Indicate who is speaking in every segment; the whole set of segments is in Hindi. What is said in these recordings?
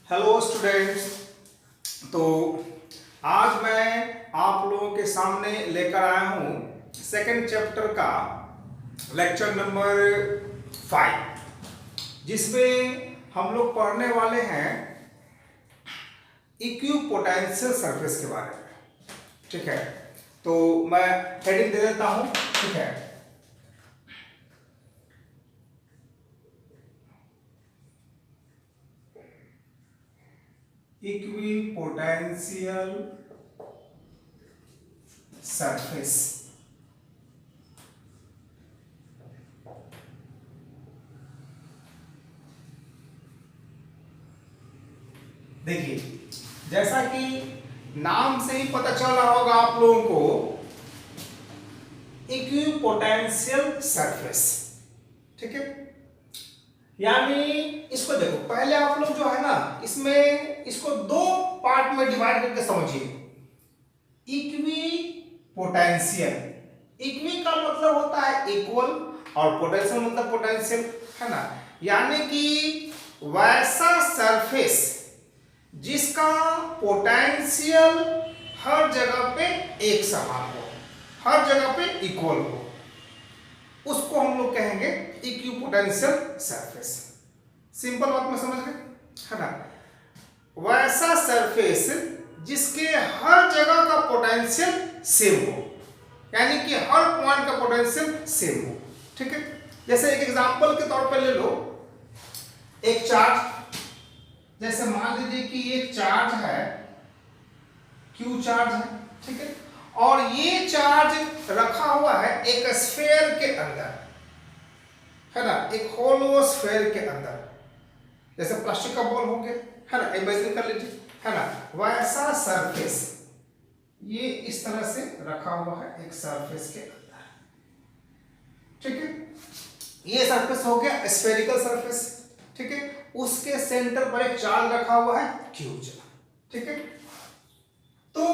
Speaker 1: Hello students. तो आज मैं आप लोगों के सामने लेकर आया हूँ सेकंड चैप्टर का लेक्चर नंबर 5, जिसमें हम लोग पढ़ने वाले हैं इक्विपोटेंशियल सरफेस के बारे में। ठीक है, तो मैं हेडिंग दे देता हूँ। ठीक है, इक्विपोटेंशियल सरफेस। देखिए, जैसा कि नाम से ही पता चल रहा होगा आप लोगों को, इक्विपोटेंशियल सरफेस। ठीक है, यानी इसको देखो, पहले आप लोग जो है ना, इसमें इसको दो पार्ट में डिवाइड करके समझिए। इक्वी पोटेंशियल, इक्वी का मतलब होता है इक्वल और पोटेंशियल मतलब पोटेंशियल, है ना। यानी कि वैसा सरफेस जिसका पोटेंशियल हर जगह पे एक समान हो, हर जगह पे इक्वल हो, उसको हम लोग कहेंगे इक्विपोटेंशियल सरफेस। सिंपल बात में समझ गए, है ना। वैसा सरफेस जिसके हर जगह का पोटेंशियल सेम हो, यानी कि हर पॉइंट का पोटेंशियल सेम हो। ठीक है, जैसे एक एग्जांपल के तौर पर ले लो, एक चार्ज, जैसे मान लीजिए कि एक चार्ज है, क्यू चार्ज है। ठीक है, और ये चार्ज रखा हुआ है एक स्फीयर के अंदर, है ना, एक होलो स्फीयर के अंदर, जैसे प्लास्टिक का बॉल हो गया, है ना, इमेजिन कर लीजिए, है ना। वैसा सरफेस ये इस तरह से रखा हुआ है एक सरफेस के अंदर। ठीक है, ये सरफेस हो गया स्फेरिकल सरफेस। ठीक है, उसके सेंटर पर एक चार्ज रखा हुआ है क्यू चार्ज। ठीक है, तो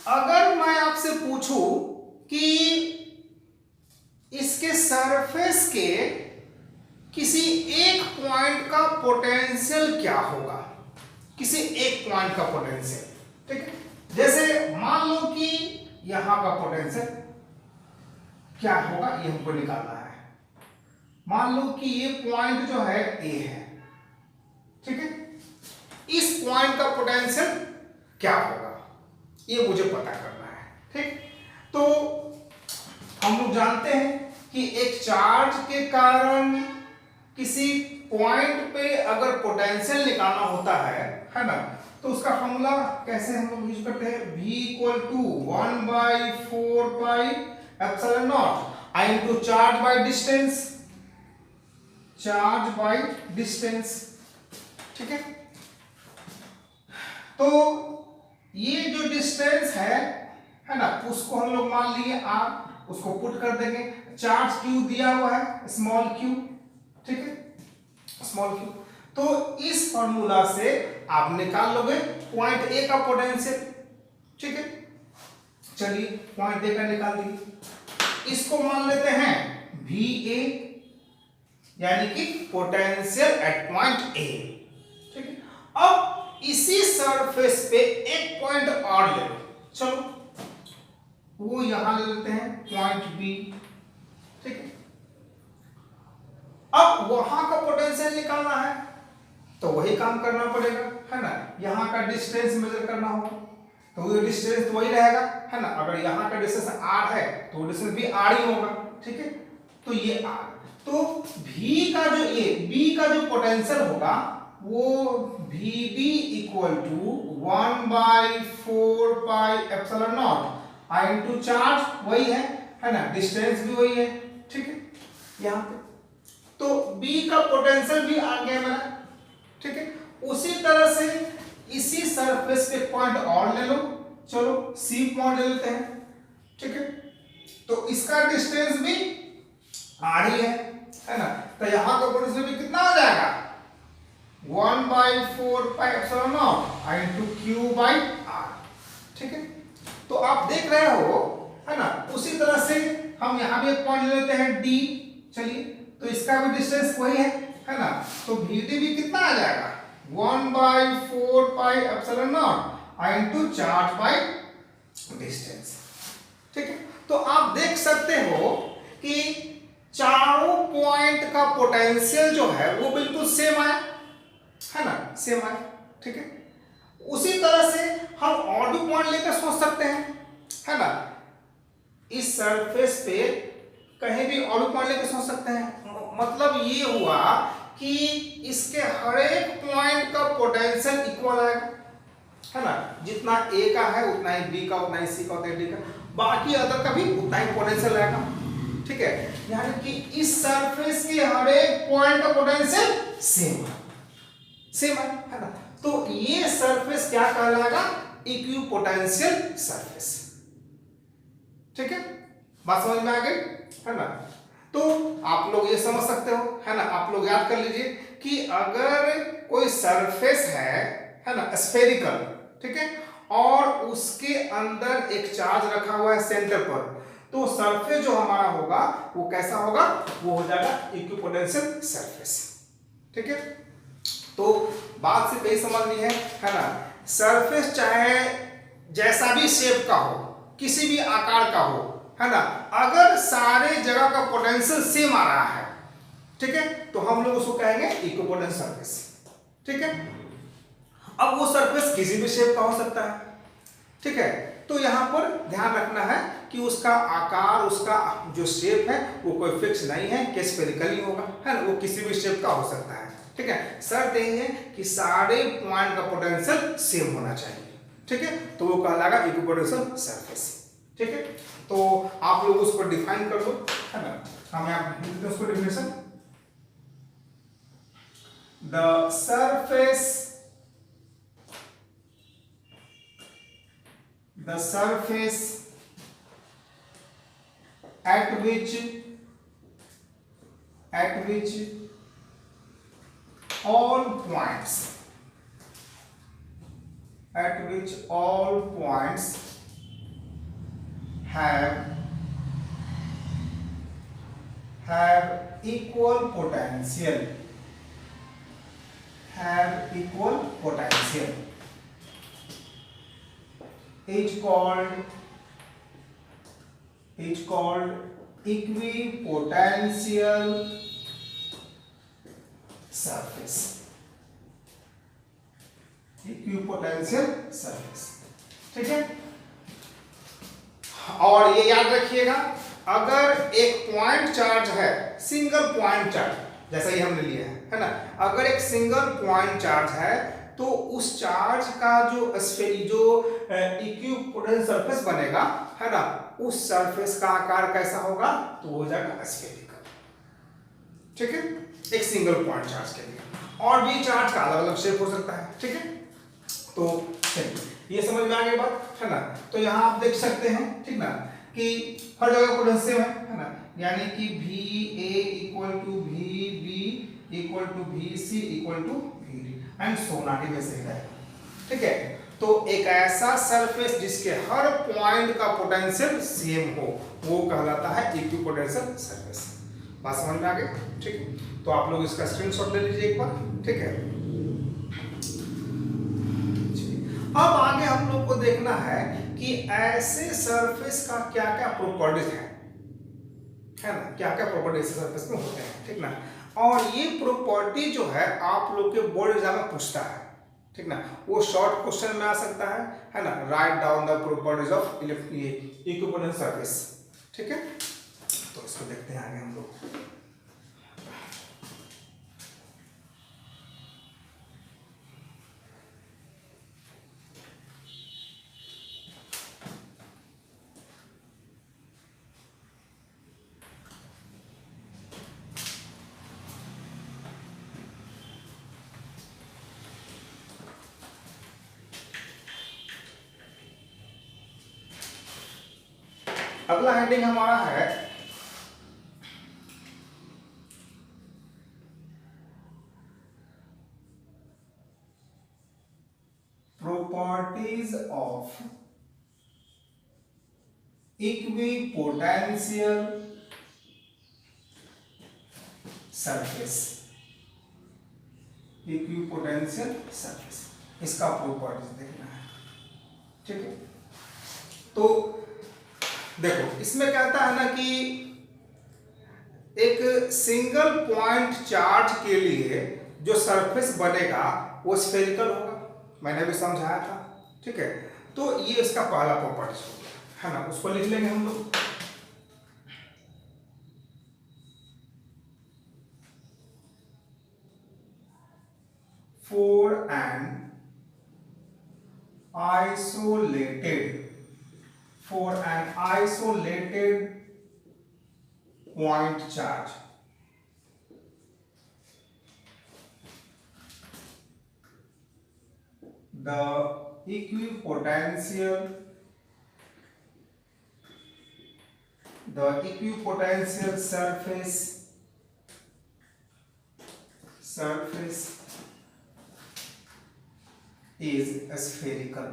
Speaker 1: अगर मैं आपसे पूछूं कि इसके सरफेस के किसी एक पॉइंट का पोटेंशियल क्या होगा, किसी एक पॉइंट का पोटेंशियल। ठीक है, जैसे मान लो कि यहां का पोटेंशियल क्या होगा, ये हमको निकालना है। मान लो कि ये पॉइंट जो है ए है। ठीक है, इस पॉइंट का पोटेंशियल क्या होगा, ये मुझे पता करना है। ठीक, तो हम लोग जानते हैं कि एक चार्ज के कारण किसी पॉइंट पे अगर पोटेंशियल निकालना होता है ना, तो उसका फॉर्मूला कैसे हम लोग यूज करते हैं, V = 1/4 pi epsilon not I into charge by distance, charge by distance. ठीक है, तो ये जो डिस्टेंस है ना, उसको हम लोग मान लिए R, उसको पुट कर देंगे। चार्ज Q दिया हुआ है स्मॉल q। ठीक है, स्मॉल q, तो इस फॉर्मूला से आप निकाल लोगे पॉइंट ए का पोटेंशियल। ठीक है, चलिए पॉइंट ए का निकाल दिए, इसको मान लेते हैं VA, यानी कि पोटेंशियल एट पॉइंट ए। ठीक है, अब इसी सरफेस पे एक पॉइंट और ले लो, चलो वो यहां ले लेते हैं पॉइंट बी। ठीक है, अब वहां का पोटेंशियल निकालना है तो वही काम करना पड़ेगा, है ना। यहां का डिस्टेंस मेजर करना होगा, तो ये डिस्टेंस तो वही रहेगा, है ना। अगर यहां का डिस्टेंस r है तो डिस्टेंस भी r ही होगा। ठीक है, तो ये r, तो v का जो ये b का जो पोटेंशियल होगा वो VB = 1/4 pi epsilon not I into charge वही है ना, डिस्टेंस भी वही है। ठीक है, यहां पे तो B का पोटेंशियल भी आ गया मेरा। ठीक है, उसी तरह से इसी सरफेस पे पॉइंट और ले लो, चलो C पॉइंट ले लेते हैं। ठीक है, तो इसका डिस्टेंस भी r ही है ना, तो यहां का पोटेंशियल भी कितना हो जाएगा, 1/4 pi epsilon not I into Q/r। ठीक है, तो आप देख रहे हो, है ना। उसी तरह से हम यहां भी एक पॉइंट ले लेते हैं D। चलिए, तो इसका भी डिस्टेंस वही है ना, तो VD भी कितना आ जाएगा, 1/4 by epsilon not I into charge by distance. ठीक है, तो आप देख सकते हो कि चारों पॉइंट का पोटेंशियल जो है वो बिल्कुल सेम आया है ना, सेम आया। ठीक है, उसी तरह से हम और भी पॉइंट लेकर सोच सकते हैं, है ना। इस सरफेस पे कहीं भी और भी पॉइंट लेकर सोच सकते हैं। मतलब ये हुआ कि इसके हर एक पॉइंट का पोटेंशियल इक्वल आएगा, है ना। जितना ए का है उतना ही बी का, उतना ही सी का, उतना ही डी का, बाकी अदर का भी उतना ही पोटेंशियल आएगा। ठीक है, यानी कि इस सरफेस के हर एक पॉइंट का पोटेंशियल सेम है, सेम है ना। तो ये सरफेस क्या कहलाएगा, इक्विपोटेंशियल सरफेस। ठीक है, बात समझ में आ गई, है ना। तो आप लोग ये समझ सकते हो, है ना। आप लोग याद कर लीजिए कि अगर कोई सरफेस है ना, स्फेरिकल, ठीक है, और उसके अंदर एक चार्ज रखा हुआ है सेंटर पर, तो सरफेस जो हमारा होगा वो कैसा होगा, वो हो जाएगा इक्विपोटेंशियल सरफेस। ठीक है, तो बात सिर्फ यही समझनी है ना। सरफेस चाहे जैसा भी शेप का हो, किसी भी आकार का हो, है ना, अगर सारे जगह का पोटेंशियल सेम आ रहा है, ठीक है, तो हम लोग उसको कहेंगे इक्विपोटेंशियल सरफेस। ठीक है, अब वो सरफेस किसी भी शेप का हो सकता है। ठीक है, तो यहां पर ध्यान रखना है कि उसका आकार, उसका जो शेप है वो कोई फिक्स नहीं है कि स्फेरिकल ही होगा, है ना, वो किसी भी शेप का हो सकता है। ठीक है, शर्त यही है कि सारे पॉइंट का पोटेंशियल सेम होना चाहिए। ठीक है, तो वो कहलाएगा इक्विपोटेंशियल सरफेस। ठीक है, तो आप लोग उसको डिफाइन कर लो, है ना। हम यहाँ लिख देते हैं उसको definition. The surface at which all points have equal potential is called equipotential surface। Equipotential surface. ठीक है, और ये याद रखिएगा, अगर एक पॉइंट चार्ज है, सिंगल पॉइंट चार्ज, जैसा ही हमने लिया है ना, अगर एक सिंगल पॉइंट चार्ज है तो उस चार्ज का जो इक्विपोटेंशियल सरफेस बनेगा, है ना, उस सरफेस का आकार कैसा होगा, तो हो जाएगा स्फेरिकल। ठीक है, एक सिंगल पॉइंट चार्ज के लिए, और भी चार्ज का अलग अलग शेप हो सकता है। ठीक है, तो ये समझ में आ गई बात, है ना। तो यहाँ आप देख सकते हैं, ठीक ना, कि हर जगह पोटेंशियल है ना, यानी कि VA equal to VB equal to VC equal to VD and so on, वैसे ही रहेगा। ठीक है, तो एक ऐसा सरफेस जिसके हर पॉइंट का पोटेंशियल सेम हो, वो कहलाता है इक्विपोटेंशियल सरफेस। बात समझ में आ गई। ठीक है, तो आप लोग इसका स्क्रीनशॉट ले लीजिए एक बार। ठीक है, अब आगे हम लोग को देखना है कि ऐसे सरफेस का क्या क्या प्रॉपर्टीज है ना, क्या क्या प्रॉपर्टीज सरफेस में होते हैं। ठीक ना, और ये प्रॉपर्टी जो है आप लोग के बोर्ड एग्जाम में पूछता है। ठीक ना, वो शॉर्ट क्वेश्चन में आ सकता है ना। Write down the properties of equipotential surface. ठीक है, तो इसको देखते हैं आगे हम लोग। अगला हेडिंग हमारा है properties of equipotential surface. Equipotential surface, इसका प्रॉपर्टीज देखना है, ठीक है। तो देखो इसमें कहता है ना कि एक सिंगल पॉइंट चार्ज के लिए जो सरफेस बनेगा वो स्फेरिकल होगा, मैंने भी समझाया था, ठीक है। तो ये इसका पहला प्रॉपर्टीज हो गया, है ना, उसको लिख लेंगे हम लोग। For an isolated point charge, the equipotential surface is spherical.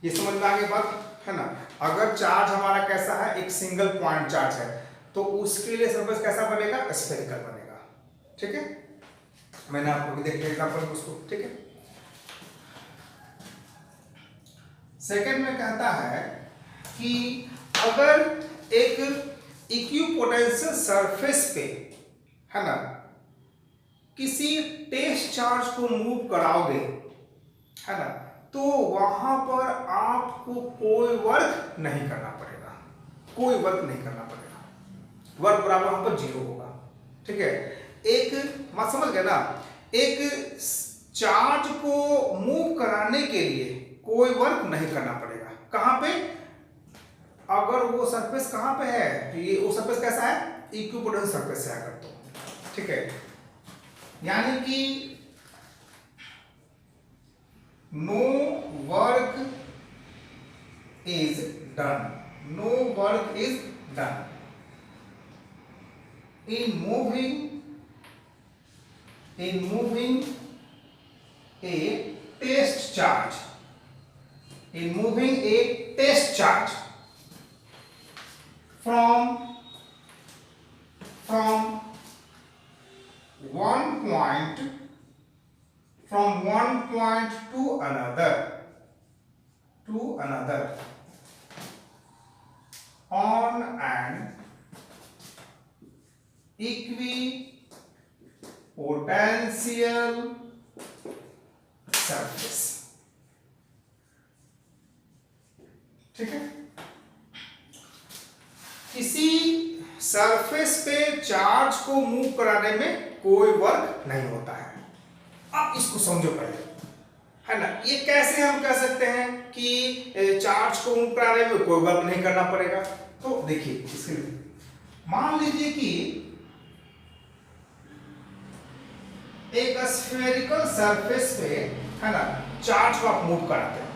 Speaker 1: ये समझ में आ गई बात, है ना। अगर चार्ज हमारा कैसा है, एक सिंगल पॉइंट चार्ज है, तो उसके लिए सरफेस कैसा बनेगा, स्फेरिकल बनेगा, ठीक है। मैंने आपको भी देख लिया एग्जांपल उसको, ठीक है। सेकंड में कहता है कि अगर एक इक्विपोटेंशियल सरफेस पे, है ना, किसी टेस्ट चार्ज को मूव कराओगे, है ना, तो वहां पर आपको कोई वर्क नहीं करना पड़ेगा, वर्क बराबर वहां पर 0 होगा, ठीक है। एक बात समझ गए ना, एक चार्ज को मूव कराने के लिए कोई वर्क नहीं करना पड़ेगा। कहां पे, अगर वो सरफेस कहां पे है, ये वो सरफेस कैसा है, इक्विपोटेंशियल सरफेस है अगर तो, ठीक है। यानी कि no work is done in moving a test charge, from one point to another on an equipotential surface, ठीक है। किसी सरफेस पे चार्ज को मूव कराने में कोई वर्क नहीं होता है। अब इसको समझो पहले, है ना। ये कैसे हम कह सकते हैं कि चार्ज को मूव कराने में कोई वर्क नहीं करना पड़ेगा? तो देखिए, इसके लिए मान लीजिए कि एक स्फेरिकल सरफेस पे, है ना, चार्ज को आप मूव कराते हैं,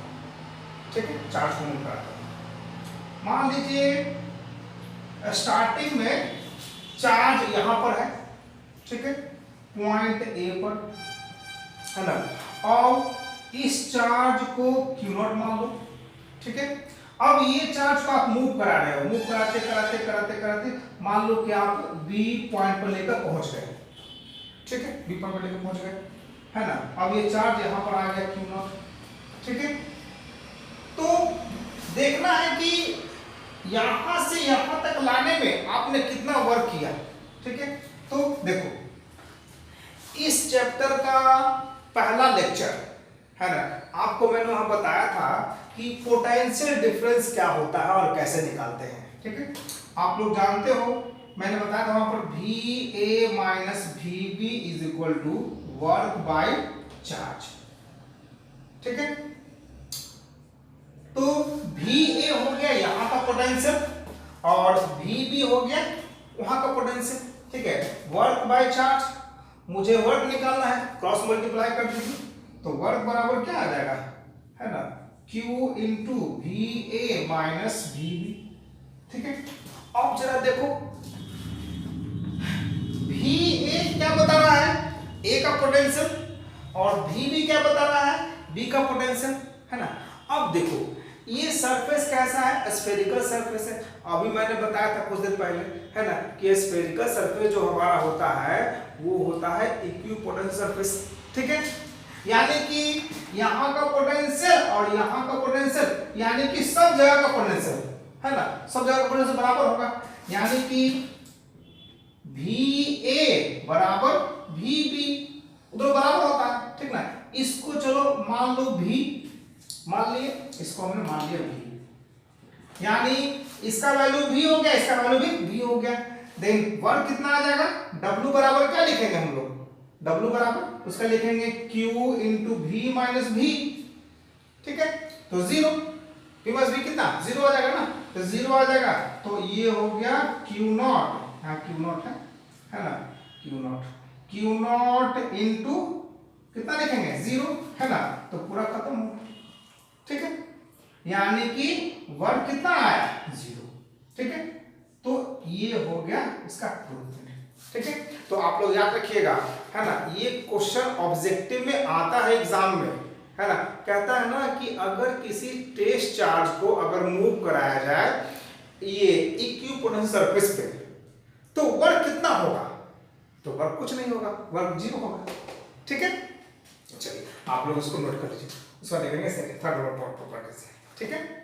Speaker 1: ठीक है, चार्ज को मूव कराते हैं। मान लीजिए स्टार्टिंग में चार्ज यहां पर है, ठीक है, पॉइंट ए पर, है ना, और इस चार्ज को Q0 मान लो, ठीक है। अब ये चार्ज को आप मूव करा रहे हो, मूव कराते मान लो कि आप B पॉइंट पर लेकर पहुंच गए, ठीक है, B पॉइंट पर लेकर पहुंच गए, है ना। अब ये चार्ज यहां पर आ गया Q0, ठीक है। तो देखना है कि यहां से यहां तक लाने में आपने कितना वर्क किया, ठीक है। तो देखो, इस चैप्टर का पहला लेक्चर, है ना, आपको मैंने वहां बताया था कि पोटेंशियल डिफरेंस क्या होता है और कैसे निकालते हैं, ठीक है। आप लोग जानते हो, मैंने बताया था वहां पर VA minus VB is equal to work by charge, ठीक है। तो VA हो गया यहाँ का पोटेंशियल और VB हो गया वहां का पोटेंशियल, ठीक है। वर्क बाय चार्ज, मुझे वर्क निकालना है, क्रॉस मल्टीप्लाई कर दीजिए, तो वर्क बराबर क्या आ जाएगा, है ना, Q into VA minus VB, ठीक है। अब जरा देखो, VA क्या बता रहा है, A का पोटेंशियल, और VB क्या बता रहा है, B का पोटेंशियल, है ना। अब देखो, ये सरफेस कैसा है? स्फेरिकल सरफेस है। अभी मैंने बताया था कुछ देर पहले, है ना, कि स्फेरिकल सरफेस जो हमारा होता है वो होता है इक्विपोटेंशियल सरफेस। ठीक है, यानी कि यहाँ का पोटेंशियल और यहाँ का पोटेंशियल, यानी कि सब जगह का पोटेंशियल, है ना, सब जगह का पोटेंशियल बराबर होगा। यानी कि VA बराबर VB, दोनों बराबर होता है। ठीक ना, इसको चलो मान लो V, मान लिए, इसको हमने मान लिया V, यानी इसका वैल्यू V हो गया, इसका वैल्यू भी V हो गया। देन वर्क कितना आ जाएगा? W बराबर क्या लिखेंगे हम लोग? W बराबर उसका लिखेंगे Q into V minus V। ठीक है, तो 0, P माइनस V कितना? 0 आ जाएगा ना, तो 0 आ जाएगा। तो ये हो गया Q नॉट, हाँ Q नॉट है ना, Q नॉट इंटू कितना लिखेंगे? 0, है ना, तो पूरा खत्म हो। ठीक है, यानी कि वर्क कितना आया? 0। ठीक है, तो ये हो गया इसका प्रूफ। ठीक है, तो आप लोग याद रखिएगा, है ना, ये क्वेश्चन ऑब्जेक्टिव में आता है एग्जाम में, है ना, कहता है ना कि अगर किसी टेस्ट चार्ज को अगर मूव कराया जाए ये इक्विपोटेंशियल सरफेस पे, तो वर्क कितना होगा? तो वर्क कुछ नहीं होगा, वर्क 0 होगा। ठीक है, चलिए आप लोग उसको नोट कर लीजिए, उसको देखेंगे थर्ड ऑर्डर प्रॉपर्टी से। ठीक है,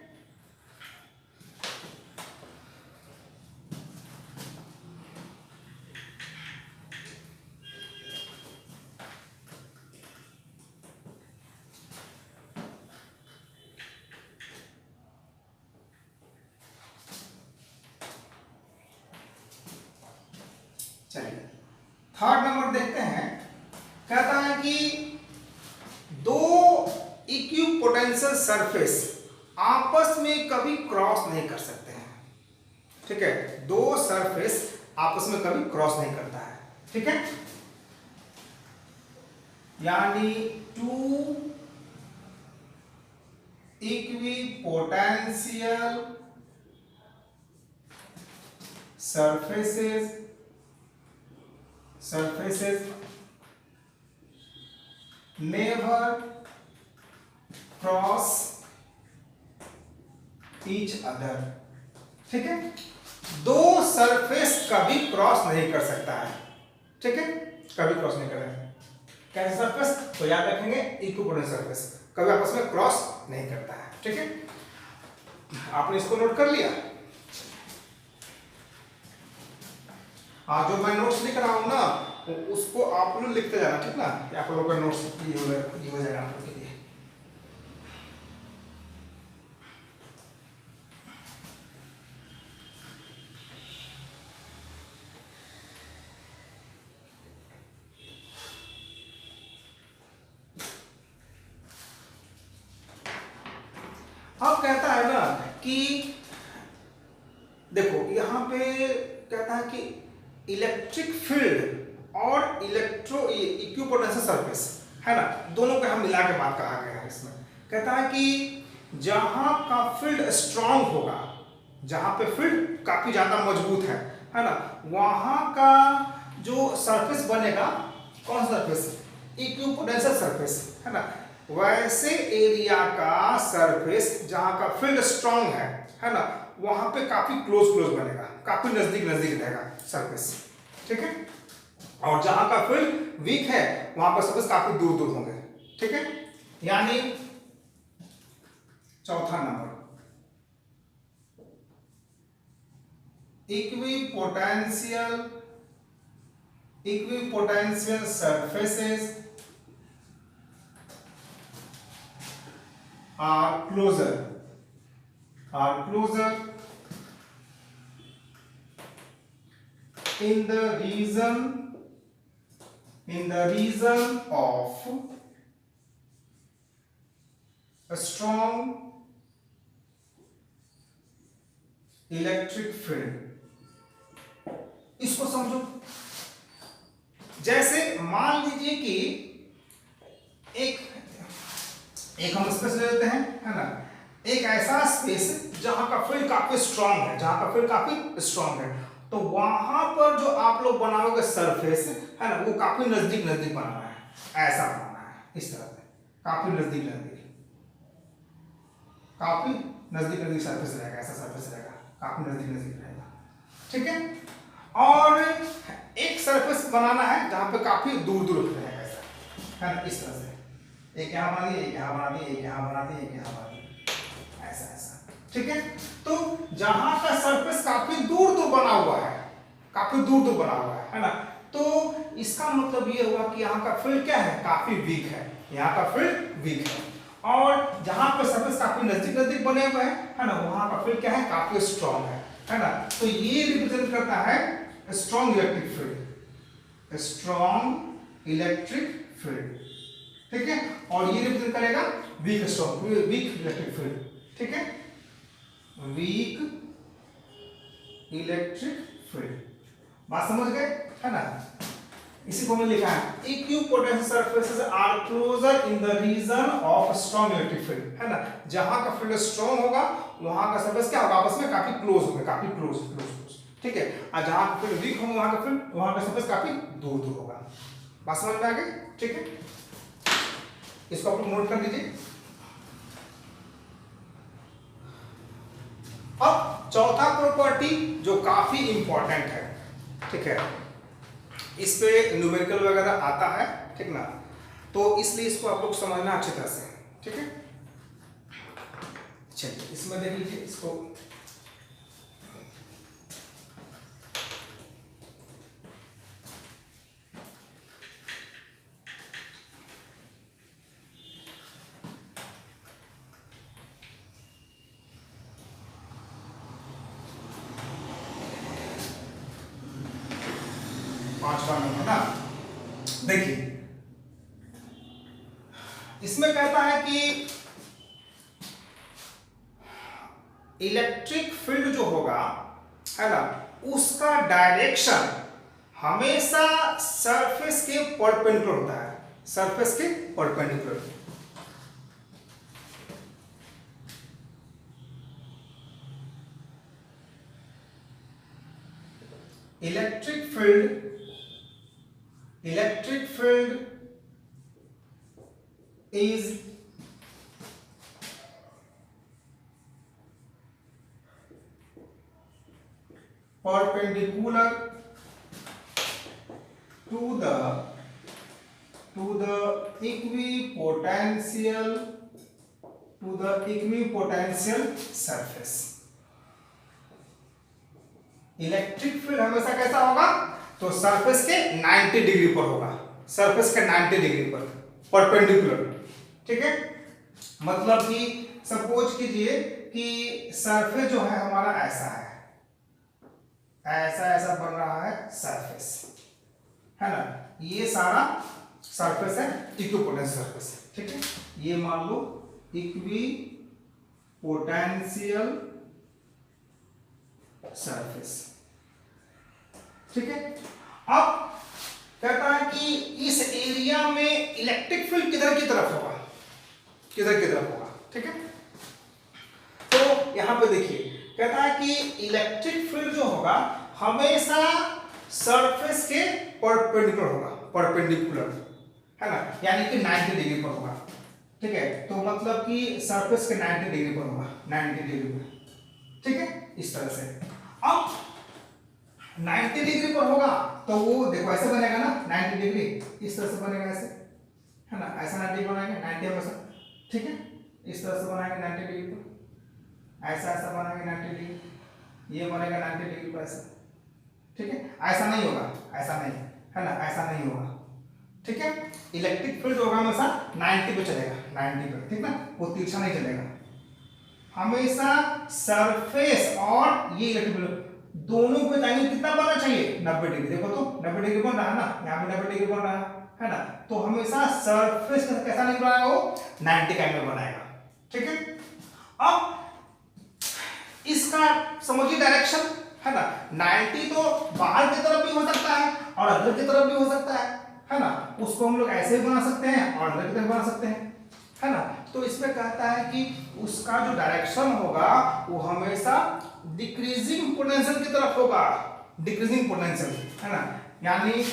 Speaker 1: चलिए थर्ड नंबर देखते हैं। कहता है कि दो इक्विपोटेंशियल सरफेस आपस में कभी क्रॉस नहीं कर सकते हैं। ठीक है, दो सरफेस आपस में कभी क्रॉस नहीं करता है। ठीक है, यानी two equipotential surfaces never cross each other। ठीक है, दो सरफेस कभी क्रॉस नहीं कर सकता है। ठीक है, कभी क्रॉस नहीं करेगा। कैसे सरफेस? तो याद रखेंगे इक्विपोटेंशियल सरफेस कभी आपस में क्रॉस नहीं करता है। ठीक है, आपने इसको नोट कर लिया। जो मैं नोट्स लिख रहा हूं ना उसको आप लोग लिखते जाना। ठीक ना, आप लोगों का नोट्स ये हो जाएगा आप लोग के लिए। अब कहता है ना कि देखो यहां पे कहता है कि इलेक्ट्रिक फील्ड और इक्विपोटेंशियल सरफेस, है ना, दोनों को हम मिला के बात कहा गया है। इसमें कहता है कि जहां का फील्ड स्ट्रांग होगा, जहां पे फील्ड काफी ज्यादा मजबूत है ना, वहां का जो सरफेस बनेगा, कौन सा सरफेस? इक्विपोटेंशियल सरफेस, है ना। वैसे एरिया का सरफेस जहां का फील्ड स्ट्रांग है ना, वहां पे काफी क्लोज बनेगा, काफी नजदीक रहेगा सरफेस। ठीक है, और जहां का फील्ड वीक है वहां पर सरफेस काफी दूर होंगे। ठीक है, यानी चौथा number equipotential surfaces are closer in the region of a strong electric field। इसको समझो, जैसे मान लीजिए कि एक हम स्पेस ले लेते हैं, है ना, एक ऐसा स्पेस जहां का फील्ड काफी स्ट्रांग है, तो वहां पर जो आप लोग बनाओगे सरफेस, है ना, वो काफी नजदीक बनाना है, ऐसा बनाना है, इस तरह से काफी नजदीक काफी नजदीक नजदीक सरफेस रहेगा, ऐसा सरफेस रहेगा, काफी नजदीक नजदीक रहेगा, ठीक है। और एक सरफेस बनाना है जहां पे काफी दूर दूर रहेगा, ऐसा है ना, इस तरह से एक यहाँ बना दिए, एक यहाँ बना दिए, एक यहाँ बना दिए, एक यहाँ बना दिए, ऐसा ऐसा, ठीक है। तो जहां का सरफेस काफी दूर दूर बना हुआ है, काफी दूर दूर बना हुआ है ना, तो इसका मतलब ये हुआ कि यहाँ का फील्ड क्या है, काफी वीक है, यहाँ का फील्ड वीक है। और जहां पर सरफेस काफी नजदीक नजदीक बने हुए हैं, है ना, वहां का फील्ड क्या है, काफी स्ट्रॉन्ग है ना। तो ये रिप्रेजेंट करता है strong electric field, strong electric field, ठीक है। और ये रिप्रेजेंट करेगा weak strong, weak electric field, ठीक है, वीक इलेक्ट्रिक फील्ड। बात समझ गए, है ना। इसी को हमने लिखा है equipotential surfaces are closer in the region of strong electric field, है ना। जहां का फील्ड स्ट्रॉन्ग होगा वहां का सरफेस क्या होगा, आपस में काफी क्लोज होगा, काफी क्लोज, ठीक है। और जहां का फील्ड वीक होगा वहां का फील्ड, वहां का सरफेस काफी दूर दूर होगा। बात समझ में आ गई, ठीक है। इसको आप नोट कर लीजिए। अब चौथा प्रॉपर्टी जो काफी इंपॉर्टेंट है, ठीक है, इस पे न्यूमेरिकल वगैरह आता है, ठीक ना, तो इसलिए इसको आप लोग समझना अच्छी तरह से, ठीक है। चलिए इसमें देख लीजिए इसको, पांचवा नंबर ना, देखिए इसमें कहता है कि इलेक्ट्रिक फील्ड जो होगा, है ना, उसका डायरेक्शन हमेशा सरफेस के परपेंडिकुलर होता है, सरफेस के perpendicular. Electric field is perpendicular to the equipotential surface। Electric field हमेशा कैसा होगा, तो सरफेस के 90 डिग्री पर होगा, सरफेस के 90 डिग्री पर परपेंडिकुलर, ठीक है। मतलब कि सपोज कीजिए कि सरफेस जो है हमारा ऐसा है, ऐसा ऐसा बन रहा है सरफेस, है ना, ये सारा सरफेस है इक्विपोटेंशियल सरफेस, ठीक है। ये मान लो इक्विपोटेंशियल सरफेस, ठीक है। अब कहता है कि इस एरिया में इलेक्ट्रिक फील्ड किधर की तरफ होगा, किधर की तरफ होगा, ठीक है। तो यहां पे देखिए कहता है कि इलेक्ट्रिक फील्ड जो होगा हमेशा सरफेस के परपेंडिकुलर होगा, परपेंडिकुलर, है ना, यानी कि 90 डिग्री पर होगा, ठीक है। तो मतलब कि सरफेस के 90 डिग्री पर होगा, 90 डिग्री पर, ठीक है, इस तरह से। अब 90 डिग्री पर होगा तो वो देखो ऐसे बनेगा ना, 90 डिग्री इस तरह से बनेगा, ऐसे, है ना, ऐसा 90 बनाएंगे, 90 हमेशा, ठीक है, इस तरह से बनाएंगे 90 डिग्री पर, ऐसा ऐसा बनाएंगे 90 डिग्री, ये बनेगा 90 डिग्री पर ऐसा, ठीक है। ऐसा नहीं होगा, ऐसा नहीं, है ना, ऐसा नहीं होगा, ठीक है। इलेक्ट्रिक फील्ड होगा हमेशा 90 पे चलेगा, 90 पे, ठीक ना, वो तिरछा नहीं चलेगा, हमेशा सरफेस और ये इलेक्ट्रिक फील्ड दोनों पे एंगल कितना बनना चाहिए, 90 डिग्री। देखो तो 90 डिग्री बन रहा है ना, यहाँ पे 90 डिग्री बन रहा है ना, तो हमेशा सरफेस कैसा नहीं बनाएगा, वो 90 का एंगल बनाएगा, ठीक है। अब इसका समझिए डायरेक्शन, है ना, 90 तो बाहर की तरफ भी हो सकता है और अंदर की तरफ भी हो सकता है ना, उसको हम लोग ऐसे भी बना सकते हैं और अंदर की तरफ बना सकते हैं, है ना। तो इसमें कहता है कि उसका जो डायरेक्शन होगा वो हमेशा डिक्रीजिंग पोटेंशियल की तरफ होगा, डिक्रीजिंग पोटेंशियल, है ना, यानी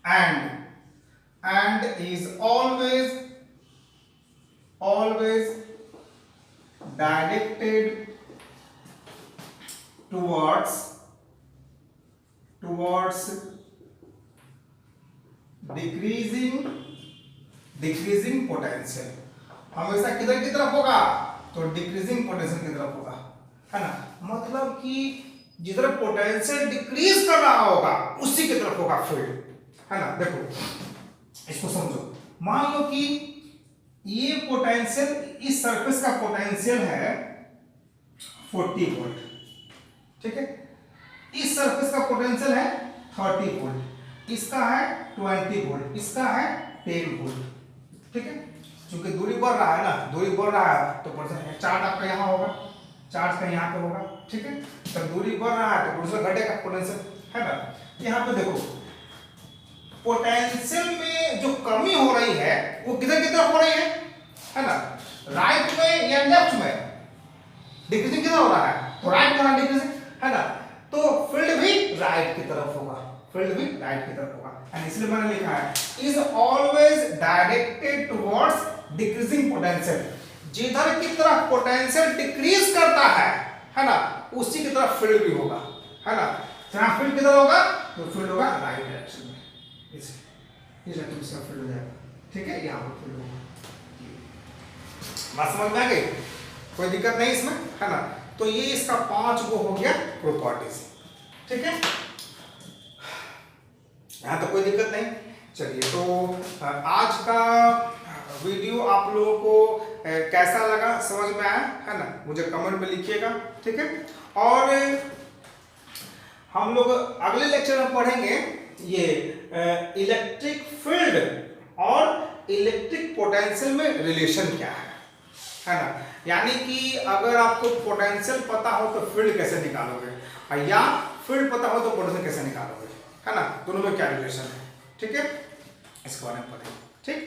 Speaker 1: and is always directed towards decreasing potential, हमेशा किधर की तरफ होगा, तो डिक्रीजिंग पोटेंशियल की तरफ होगा, है ना। मतलब कि जिधर पोटेंशियल डिक्रीज कर रहा होगा उसी की तरफ होगा फील्ड, है ना। देखो इसको समझो, मान लो कि ये पोटेंशियल, इस सरफेस का पोटेंशियल है 40 वोल्ट, ठीक है। इस सरफेस का पोटेंशियल है 30 वोल्ट, इसका है 20 वोल्ट, इसका है 10 वोल्ट, ठीक है। क्योंकि दूरी बढ़ रहा है ना, दूरी बढ़ रहा है तो पोटेंशियल, चार्ज आपका यहाँ होगा, चार्ज का यहाँ पे होगा, ठीक है। तो दूरी बढ़ रहा है तो पोटेंशियल घटेगा, पोटेंशियल, है ना। यहाँ पे देखो पोटेंशियल में जो कमी हो रही है वो किधर की तरफ हो रही है ना, राइट में या लेफ्ट में, डिक्रीजिंग किधर हो रहा है, तो राइट में डिक्रीजिंग, है ना। तो फील्ड भी राइट की तरफ होगा, फील्ड भी राइट की तरफ होगा, एंड इसलिए मैंने लिखा है is always directed towards decreasing potential, जिधर की तरफ पोटेंशियल डिक्रीज करता है ना, उसी की तरफ फील्ड भी होगा, है ना। जहां फील्ड किधर होगा, तो फील्ड होगा राइट डायरेक्शन में, इस डायरेक्शन से फील्ड हो जाएगा, ठीक है। यहां पर फील्ड होगा, बात समझ में आ गई, कोई दिक्कत नहीं इसमें, है ना। तो ये इसका 5 गो हो गया प्रॉपर्टीज, ठीक है। यहां तो कोई दिक्कत नहीं। चलिए, तो आज का वीडियो आप लोगों को कैसा लगा, समझ में आया, है ना, मुझे कमेंट में लिखिएगा, ठीक है। और हम लोग अगले लेक्चर में पढ़ेंगे ये इलेक्ट्रिक फील्ड और इलेक्ट्रिक पोटेंशियल में रिलेशन क्या है ना। यानी कि अगर आपको पोटेंशियल पता हो तो फील्ड कैसे निकालोगे, या फील्ड पता हो तो पोटेंशियल कैसे निकालोगे, है ना, दोनों में क्या रिलेशन है, ठीक है, इसके बारे में पढ़ेंगे, ठीक।